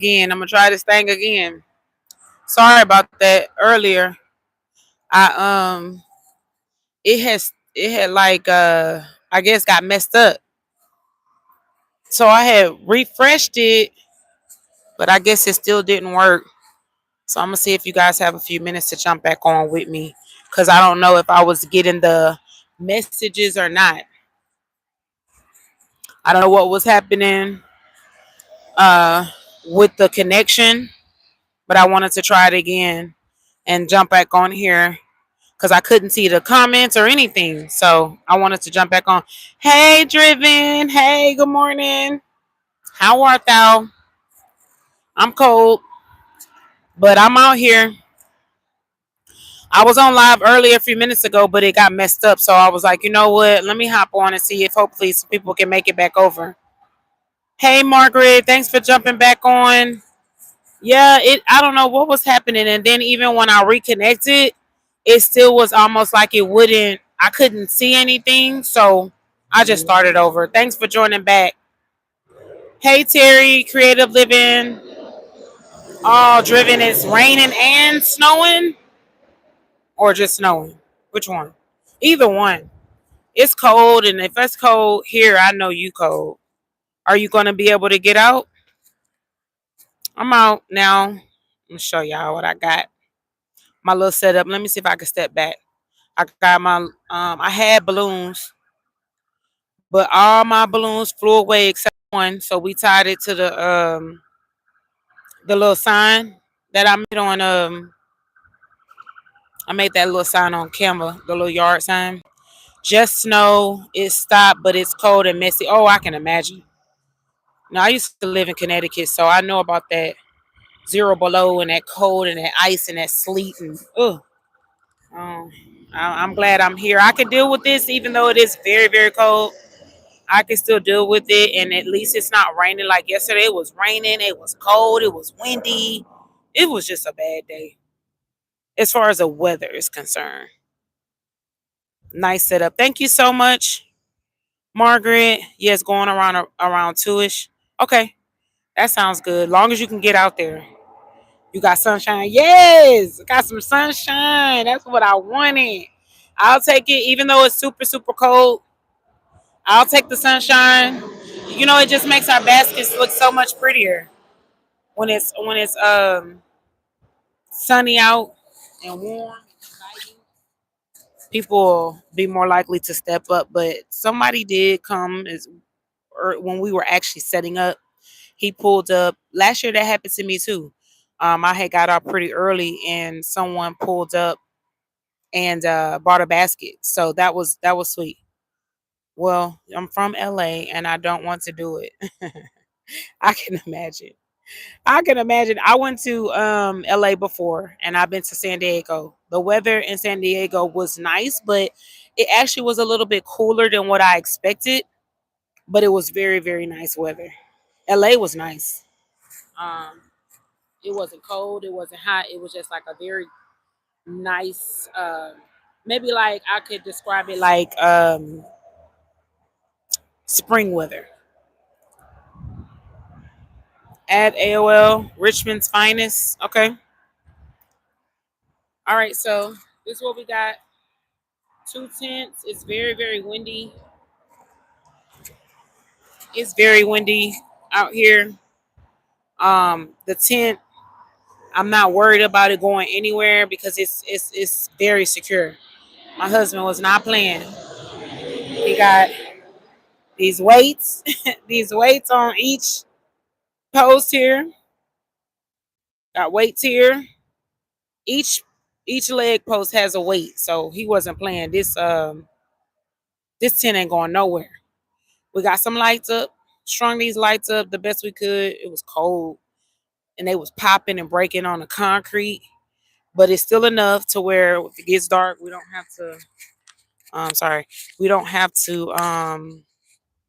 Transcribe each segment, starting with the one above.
Again, I'm gonna try this thing again. Sorry about that earlier. I it had like I guess got messed up. So I had refreshed it, but I guess it still didn't work. So I'm gonna see if you guys have a few minutes to jump back on with me, cause I don't know if I was getting the messages or not. I don't know what was happening uh with the connection, but I wanted to try it again and jump back on here because I couldn't see the comments or anything. So I wanted to jump back on. Hey, Driven. Hey, good morning. How art thou? I'm cold, but I'm out here. I was on live earlier a few minutes ago, but it got messed up. So I was like, you know what? Let me hop on and see if hopefully some people can make it back over. Hey, Margaret. Thanks for jumping back on. Yeah, I don't know what was happening. And then even when I reconnected, it still was almost like it wouldn't, I couldn't see anything. So I just started over. Thanks for joining back. Hey, Terry, Creative Living. All driven. It's raining and snowing or just snowing. Which one? Either one. It's cold. And if it's cold here, I know you cold. Are you going to be able to get out? I'm out now. I'm going to show y'all what I got. My little setup. Let me see if I can step back. I got my I had balloons, but all my balloons flew away except one. So we tied it to the little sign that I made on I made that little sign on Canva, the little yard sign. Just snow, it stopped, but it's cold and messy. Oh, I can imagine. Now I used to live in Connecticut, so I know about that zero below and that cold and that ice and that sleet and ugh. Um, I'm glad I'm here. I can deal with this even though it is very, very cold. I can still deal with it, and at least it's not raining like yesterday. It was raining, it was cold, it was windy. It was just a bad day as far as the weather is concerned. Nice setup. Thank you so much, Margaret. Yes, going around 2ish. Okay, that sounds good. Long as you can get out there. You got sunshine. Yes, got some sunshine. That's what I wanted. I'll take it, even though it's super super cold. I'll take the sunshine. You know, it just makes our baskets look so much prettier when it's sunny out and warm. People will be more likely to step up. But somebody did come or when we were actually setting up. He pulled up last year. That happened to me too. I had got out pretty early, and someone pulled up and bought a basket. So that was sweet. Well, I'm from LA, and I don't want to do it. I can imagine. I can imagine. I went to LA before and I've been to San Diego. The weather in San Diego was nice, but it actually was a little bit cooler than what I expected. But it was very, very nice weather. LA was nice. Um, it wasn't cold, it wasn't hot, it was just like a very nice maybe like I could describe it like spring weather. At AOL, Richmond's finest. Okay. All right, so this is what we got. Two tents. It's very, very windy. It's very windy out here. The tent, I'm not worried about it going anywhere because it's very secure. My husband was not playing. He got these weights, these weights on each post here. Got weights here. Each each leg post has a weight, so he wasn't playing. This tent ain't going nowhere. We got some lights up. Strung these lights up the best we could. It was cold and they was popping and breaking on the concrete, but it's still enough to where if it gets dark, we don't have to. Sorry, we don't have to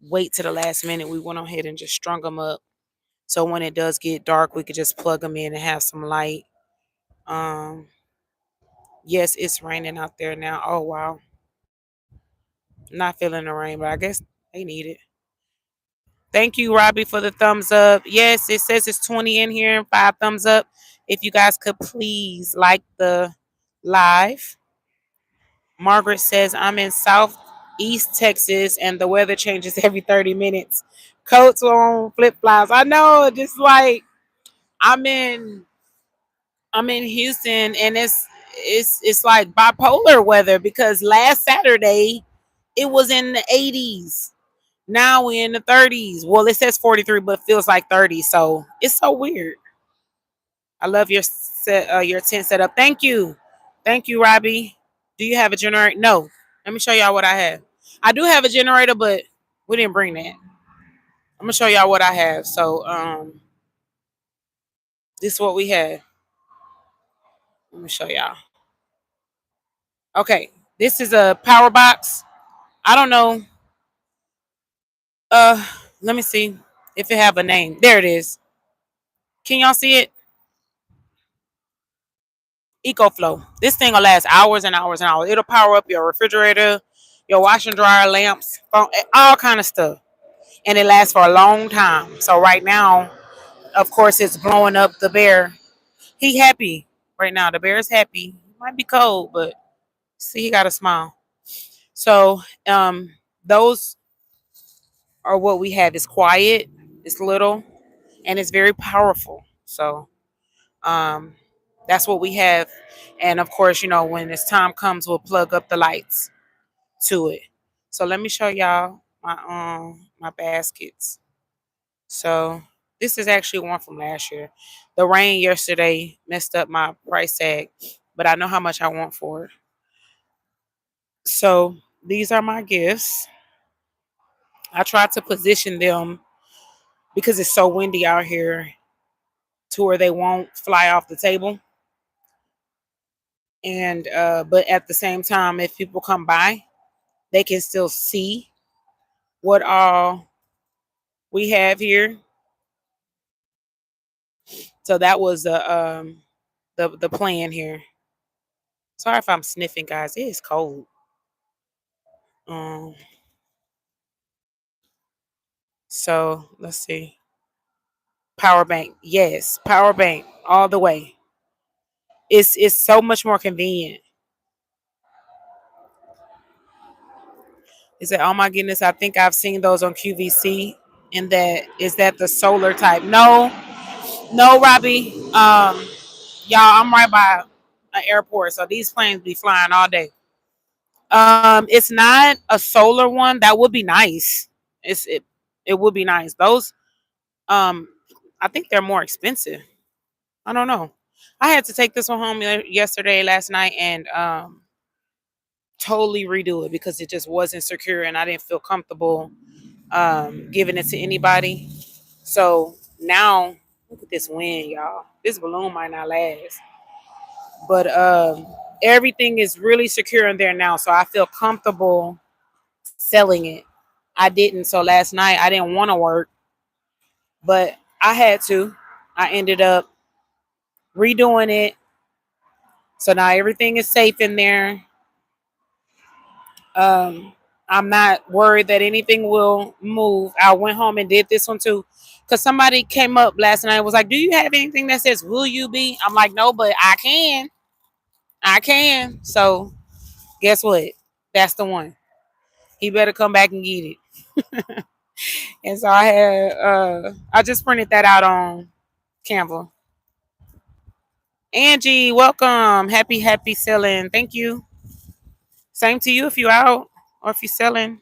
wait to the last minute. We went ahead and just strung them up, so when it does get dark, we could just plug them in and have some light. Um, yes, it's raining out there now. Oh wow, not feeling the rain, but I guess they need it. Thank you, Robbie, for the thumbs up. Yes, it says it's 20 in here and 5 thumbs up. If you guys could please like the live. Margaret says, I'm in Southeast Texas and the weather changes every 30 minutes. Coats on, flip flops. I know, just like I'm in I'm in Houston and it's like bipolar weather because last Saturday it was in the 80s. Now we're in the 30s. Well, it says 43, but feels like 30. So it's so weird. I love your your tent setup. Thank you, Robbie. Do you have a generator? No. Let me show y'all what I have. I do have a generator, but we didn't bring that. I'm gonna show y'all what I have. So this is what we have. Let me show y'all. Okay, this is a power box. I don't know. Uh, let me see if it have a name. There it is. Can y'all see it? EcoFlow. This thing will last hours and hours and hours. It'll power up your refrigerator, your washer and dryer, lamps, phone, all kind of stuff, and it lasts for a long time. So right now, of course, it's blowing up the bear. He happy right now. The bear is happy. It might be cold, but see, he got a smile. So those are what we have. It's quiet, it's little, and it's very powerful. So um, that's what we have. And of course, when this time comes, we'll plug up the lights to it. So let me show y'all my baskets. So this is actually one from last year. The rain yesterday messed up my price tag, but I know how much I want for it. So these are my gifts. I tried to position them because it's so windy out here to where they won't fly off the table. And but at the same time, if people come by, they can still see what all we have here. So that was the plan here. Sorry if I'm sniffing, guys. It is cold. Um, so let's see. Power bank, yes, power bank all the way. It's so much more convenient. Is that oh my goodness? I think I've seen those on QVC. And that is that the solar type? No, no, Robbie. Y'all, I'm right by an airport, so these planes be flying all day. It's not a solar one. That would be nice. It would be nice. Those um, I think they're more expensive. I don't know. I had to take this one home yesterday, last night, and totally redo it because it just wasn't secure, and I didn't feel comfortable giving it to anybody. So now look at this wind, y'all. This balloon might not last, but everything is really secure in there now, so I feel comfortable selling it. I didn't. So last night I didn't want to work, but I had to. I ended up redoing it. So now everything is safe in there. Um, I'm not worried that anything will move. I went home and did this one too. Because somebody came up last night and was like, do you have anything that says, will you be? I'm like, no, but I can. I can. So guess what? That's the one. He better come back and get it. And so I just printed that out on Canva. Angie, welcome. Happy selling. Thank you. Same to you if you out or if you're selling.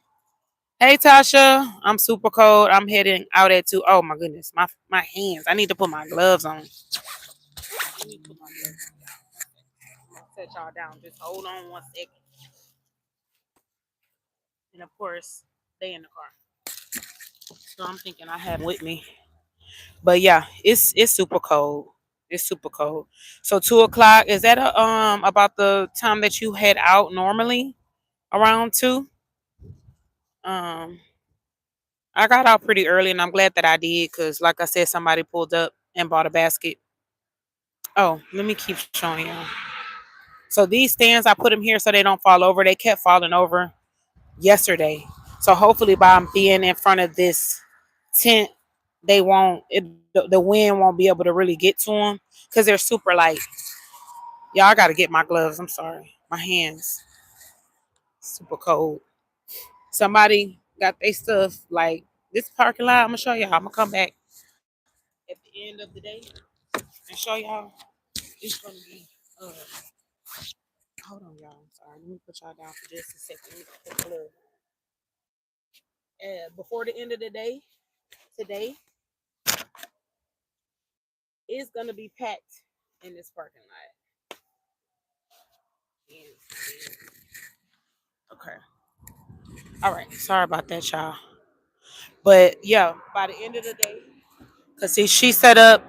Hey Tasha, I'm super cold. I'm heading out at 2. Oh my goodness, my hands. I need to put my gloves on. Let me put my gloves on. I'll set y'all down. Just hold on 1 second. And of course, they in the car. So I'm thinking I have with me. But yeah, it's super cold. It's super cold. So 2 o'clock, is that about the time that you head out normally? Around 2? Um I got out pretty early and I'm glad that I did because like I said, somebody pulled up and bought a basket. Oh, let me keep showing you. So these stands, I put them here so they don't fall over. They kept falling over yesterday. So hopefully by being in front of this tent, they won't. The wind won't be able to really get to them because they're super light. Y'all got to get my gloves. I'm sorry, my hands super cold. Somebody got their stuff like this parking lot. I'm gonna show y'all. I'm gonna come back at the end of the day and show y'all. It's gonna be. Uh, Hold on, y'all. I'm sorry. Let me put y'all down for just a second. Let me put the glove on. Before the end of the day, today is gonna be packed in this parking lot. Okay. All right. Sorry about that, y'all. But yeah, by the end of the day, cause see, she set up.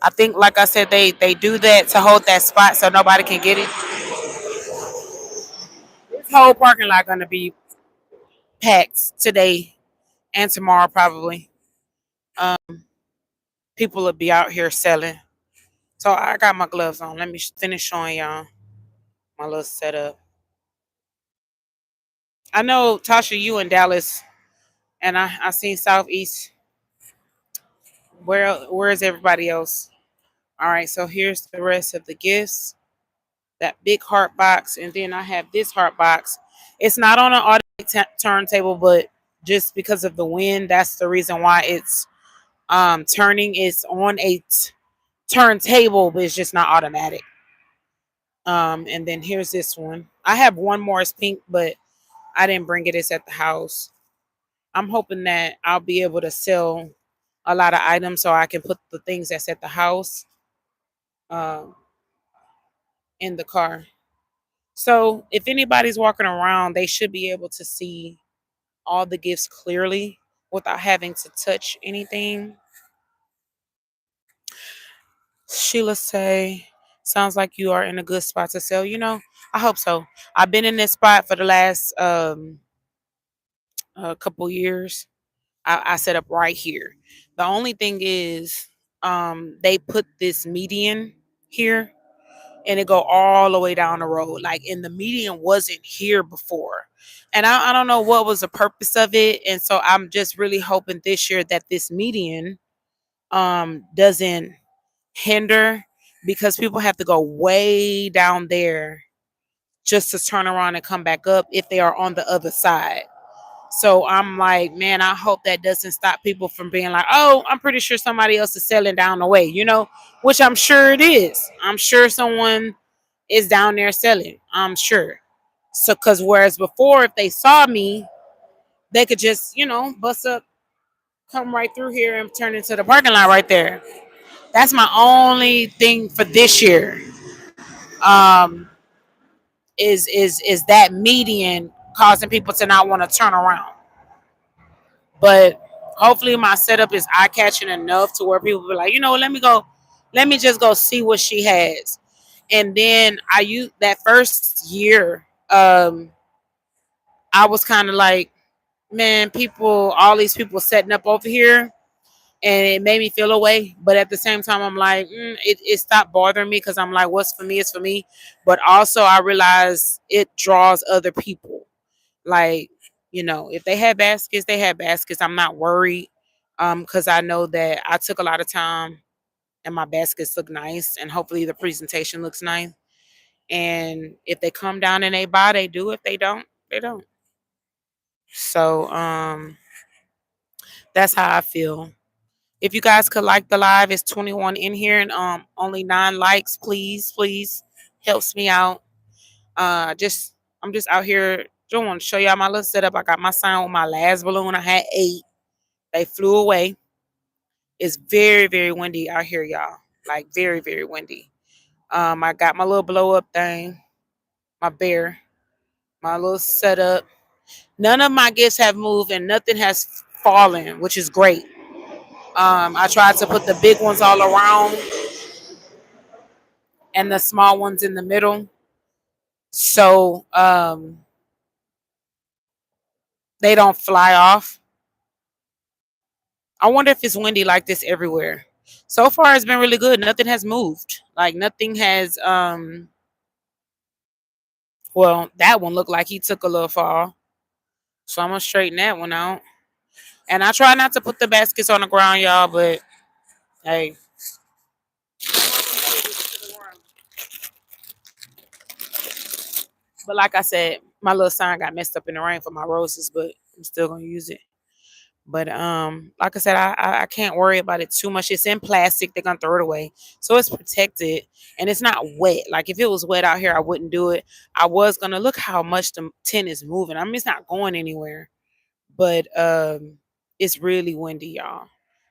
I think, like I said, they do that to hold that spot so nobody can get it. This whole parking lot gonna be packed today and tomorrow probably. People will be out here selling. So I got my gloves on. Let me finish showing y'all my little setup. I know Tasha, you in Dallas, and I seen Southeast. Where is everybody else? All right, so here's the rest of the gifts. That big heart box, and then I have this heart box. It's not on an automatic turntable, but just because of the wind, that's the reason why it's turning. It's on a turntable, but it's just not automatic. And then here's this one. I have one more. It's pink, but I didn't bring it. It's at the house. I'm hoping that I'll be able to sell a lot of items so I can put the things that's at the house uh, in the car. So if anybody's walking around, they should be able to see all the gifts clearly without having to touch anything. Sheila say, sounds like you are in a good spot to sell. I hope so. I've been in this spot for the last couple years. I set up right here. The only thing is, they put this median here, and it go all the way down the road. Like, and the median wasn't here before, and I don't know what was the purpose of it. And so I'm just really hoping this year that this median doesn't hinder, because people have to go way down there just to turn around and come back up if they are on the other side. So I'm like, man, I hope that doesn't stop people from being like, oh, I'm pretty sure somebody else is selling down the way, which I'm sure it is. I'm sure someone is down there selling. I'm sure. So, because whereas before, if they saw me, they could just, bust up, come right through here and turn into the parking lot right there. That's my only thing for this year. Um, is that median causing people to not want to turn around? But hopefully my setup is eye catching enough to where people be like, let me just go see what she has. And then I used that first year, I was kind of like, man, all these people setting up over here, and it made me feel away. But at the same time, I'm like, it stopped bothering me, because I'm like, what's for me is for me. But also, I realize it draws other people. Like, if they had baskets, they had baskets. I'm not worried, because I know that I took a lot of time, and my baskets look nice, and hopefully the presentation looks nice. And if they come down and they buy, they do. If they don't, they don't. So that's how I feel. If you guys could like the live, it's 21 in here, and only 9 likes, please helps me out. Just I'm just out here. Just want to show y'all my little setup. I got my sign with my last balloon. I had 8. They flew away. It's very, very windy out here, y'all. Like, very, very windy. I got my little blow up thing, my bear, my little setup. None of my gifts have moved and nothing has fallen, which is great. I tried to put the big ones all around and the small ones in the middle. So they don't fly off. I wonder if it's windy like this everywhere. So far it's been really good. Nothing has moved. Like, nothing has well, that one looked like he took a little fall. So I'm gonna straighten that one out. And I try not to put the baskets on the ground, y'all, but hey. But like I said, my little sign got messed up in the rain for my roses, but I'm still gonna use it. But like I said, I can't worry about it too much. It's in plastic. They're gonna throw it away, so it's protected and it's not wet. Like if it was wet out here, I wouldn't do it. I was gonna look how much the tent is moving. I mean, it's not going anywhere, but it's really windy, y'all.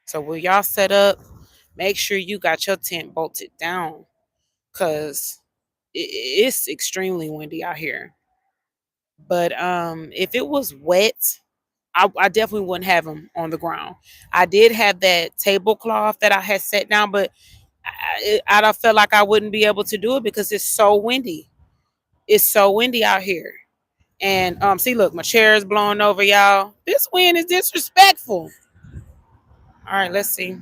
So when y'all set up, make sure you got your tent bolted down, cause it's extremely windy out here. But if it was wet, I definitely wouldn't have them on the ground. I did have that tablecloth that I had set down, but I don't feel like I wouldn't be able to do it because it's so windy. It's so windy out here. And see, look, my chair is blowing over, y'all. This wind is disrespectful. All right, let's see.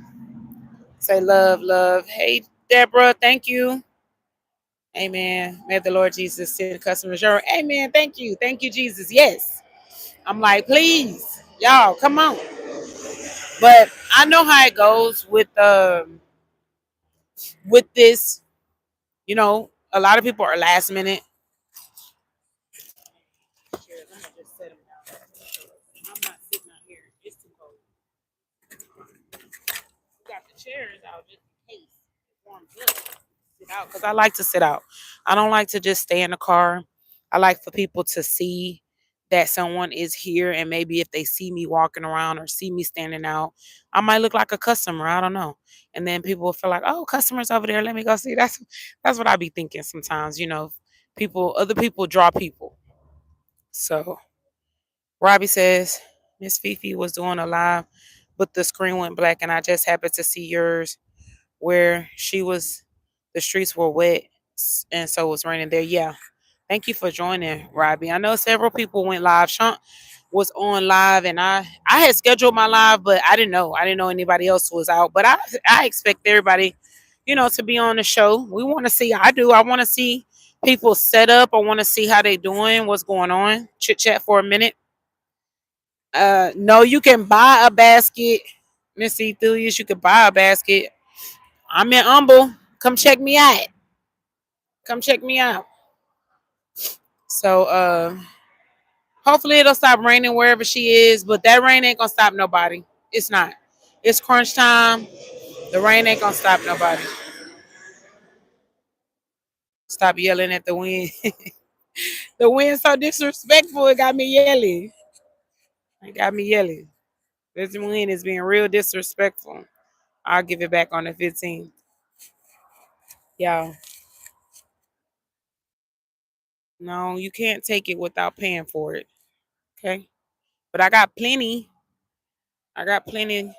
Say love, love. Hey, Deborah, thank you. Amen. May the Lord Jesus send customers your. Amen. Thank you, Jesus. Yes. I'm like, please, y'all, come on. But I know how it goes with this. You know, a lot of people are last minute. I'm gonna just set them down. I'm not sitting out here. It's too cold. We got the chairs out just in case it warms up. Sit out because I like to sit out. I don't like to just stay in the car. I like for people to see that someone is here, and maybe if they see me walking around or see me standing out, I might look like a customer. I don't know. And then people will feel like, oh, customers over there. Let me go see. That's what I be thinking sometimes. You know, other people draw people. So Robbie says Miss Fifi was doing a live, but the screen went black, and I just happened to see yours where she was. The streets were wet, and so it was raining there. Yeah. Thank you for joining, Robbie. I know several people went live. Sean was on live, and I had scheduled my live, but I didn't know. I didn't know anybody else was out. But I expect everybody, to be on the show. We want to see. I do. I want to see people set up. I want to see how they doing. What's going on? Chit chat for a minute. No, you can buy a basket, Miss Ethelius. You can buy a basket. I'm in Humble. Come check me out. Come check me out. So hopefully it'll stop raining wherever she is, but that rain ain't gonna stop nobody. It's not. It's crunch time. The rain ain't gonna stop nobody. Stop yelling at the wind. The wind's so disrespectful. It got me yelling. It got me yelling. This wind is being real disrespectful. I'll give it back on the 15th. Y'all. No, you can't take it without paying for it. Okay. But I got plenty. I got plenty.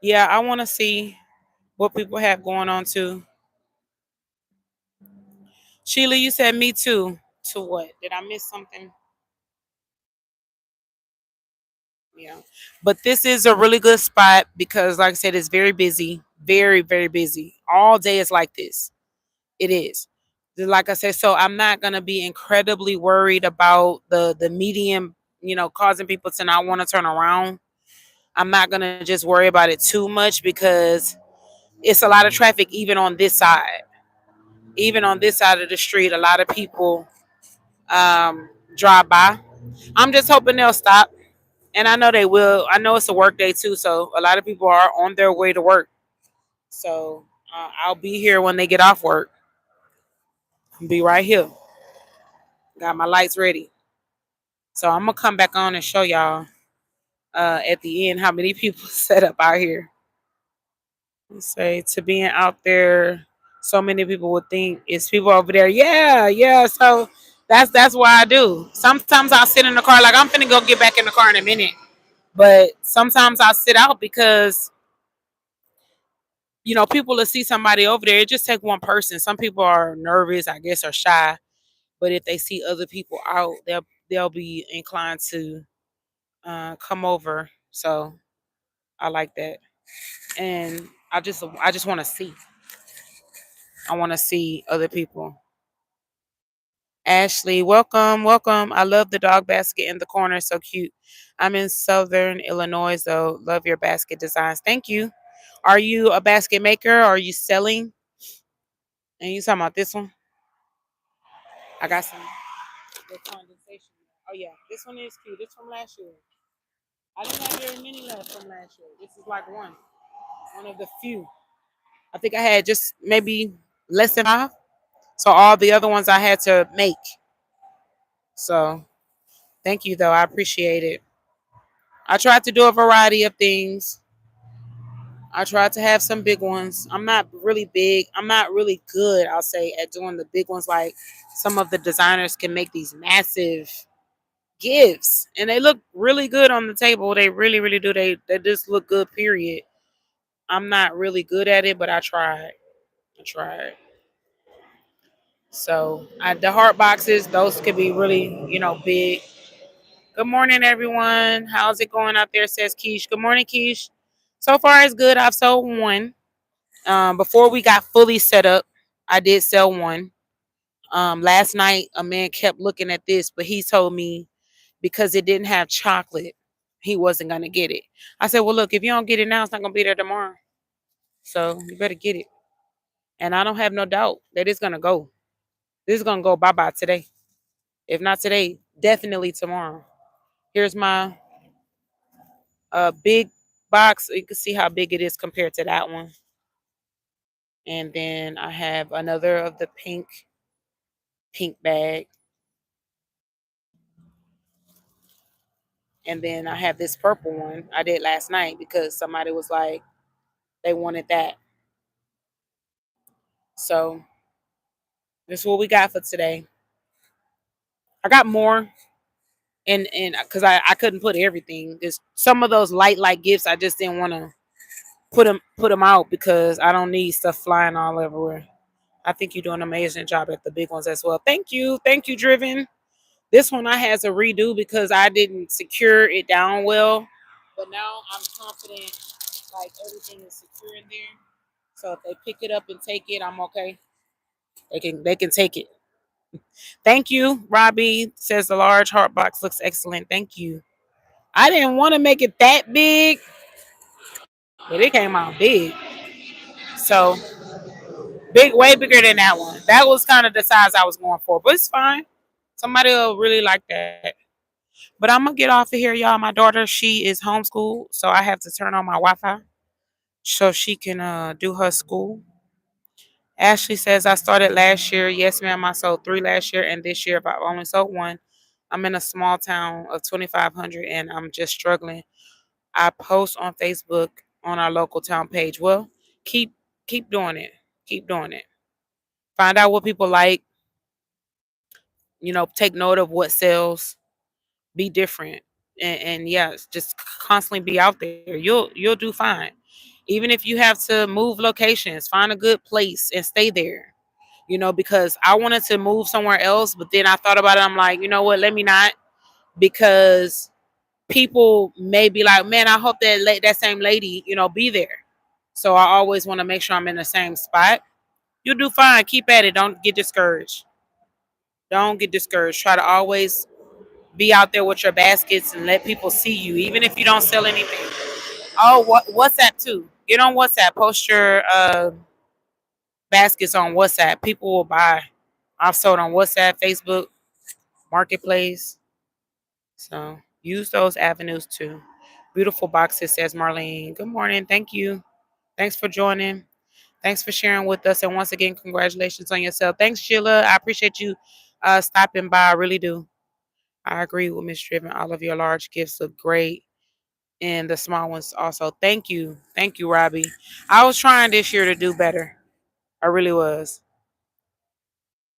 Yeah, I want to see what people have going on too. Sheila, you said me too. To what? Did I miss something? Yeah. But this is a really good spot because, like I said, it's very busy. Very, very busy. All day is like this. It is. Like I said, so I'm not gonna be incredibly worried about the medium, causing people to not want to turn around. I'm not gonna just worry about it too much because it's a lot of traffic even on this side. Even on this side of the street, a lot of people drive by. I'm just hoping they'll stop. And I know they will. I know it's a work day too, so a lot of people are on their way to work. So I'll be here when they get off work. I'll be right here. Got my lights ready. So I'm gonna come back on and show y'all at the end how many people set up out here. Let's say to being out there, so many people would think it's people over there. Yeah, yeah. So that's why I do. Sometimes I'll sit in the car like I'm finna go get back in the car in a minute. But sometimes I'll sit out because people will see somebody over there. It just take one person. Some people are nervous, I guess, or shy. But if they see other people out, they'll be inclined to come over. So I like that, and I just want to see. I want to see other people. Ashley, welcome, welcome. I love the dog basket in the corner. So cute. I'm in Southern Illinois, though. Love your basket designs. Thank you. Are you a basket maker? Or are you selling? And you talking about this one? I got some the condensation. Oh yeah, this one is cute. This from last year. I didn't have very many left from last year. This is like one of the few. I think I had just maybe less than five. So all the other ones I had to make. So thank you though. I appreciate it. I tried to do a variety of things. I tried to have some big ones. I'm not really big. I'm not really good, I'll say, at doing the big ones. Like some of the designers can make these massive gifts and they look really good on the table. They really, really do. They just look good, period. I'm not really good at it, but I tried. I tried. So the heart boxes, those could be really, big. Good morning, everyone. How's it going out there? Says Keish. Good morning, Keish. So far, it's good. I've sold one. Before we got fully set up, I did sell one. Last night, a man kept looking at this, but he told me because it didn't have chocolate, he wasn't gonna get it. I said, "Well, look, if you don't get it now, it's not gonna be there tomorrow. So you better get it." And I don't have no doubt that it's gonna go. This is gonna go bye bye today. If not today, definitely tomorrow. Here's my big box. You can see how big it is compared to that one. And then I have another of the pink bag. And then I have this purple one I did last night because somebody was like, they wanted that. So this is what we got for today. I got more, and because I couldn't put everything. There's some of those light gifts I just didn't want to put them out because I don't need stuff flying all everywhere. I think you do an amazing job at the big ones as well. Thank you, Driven. This one I had to redo because I didn't secure it down well, but now I'm confident like everything is secure in there. So if they pick it up and take it, I'm okay. They can take it. Thank you, Robbie. Says the large heart box looks excellent. Thank you. I didn't want to make it that big, but it came out big. So big, way bigger than that one. That was kind of the size I was going for, but it's fine. Somebody will really like that. But I'm gonna get off of here, y'all. My daughter, she is homeschooled, so I have to turn on my Wi-Fi so she can do her school. Ashley says I started last year. Yes, ma'am. I sold three last year, and this year I've only sold one. I'm in a small town of 2,500, and I'm just struggling. I post on Facebook on our local town page. Well, keep keep doing it. Keep doing it. Find out what people like. Take note of what sells. Be different, and yeah, just constantly be out there. You'll do fine. Even if you have to move locations, find a good place and stay there. Because I wanted to move somewhere else, but then I thought about it. I'm like, you know what? Let me not, because people may be like, man, I hope that same lady, be there. So I always want to make sure I'm in the same spot. You'll do fine. Keep at it. Don't get discouraged. Don't get discouraged. Try to always be out there with your baskets and let people see you, even if you don't sell anything. Oh, WhatsApp too. Get on WhatsApp. Post your baskets on WhatsApp. People will buy. I've sold on WhatsApp, Facebook, Marketplace. So use those avenues too. Beautiful boxes, says Marlene. Good morning. Thank you. Thanks for joining. Thanks for sharing with us. And once again, congratulations on yourself. Thanks, Sheila. I appreciate you stopping by. I really do. I agree with Miss Driven. All of your large gifts look great. And the small ones also. Thank you. Thank you, Robbie. I was trying this year to do better. I really was.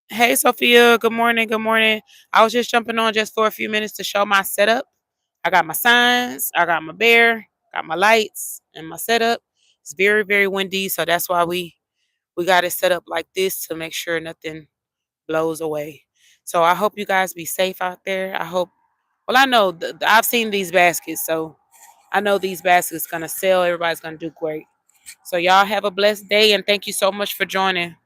Hey, Sophia. Good morning. Good morning. I was just jumping on just for a few minutes to show my setup. I got my signs, I got my bear, got my lights, and my setup. It's very, very windy, so that's why we got it set up like this to make sure nothing blows away. So I hope you guys be safe out there. I hope. Well, I know I've seen these baskets, so I know these baskets gonna sell. Everybody's gonna do great. So y'all have a blessed day, and thank you so much for joining.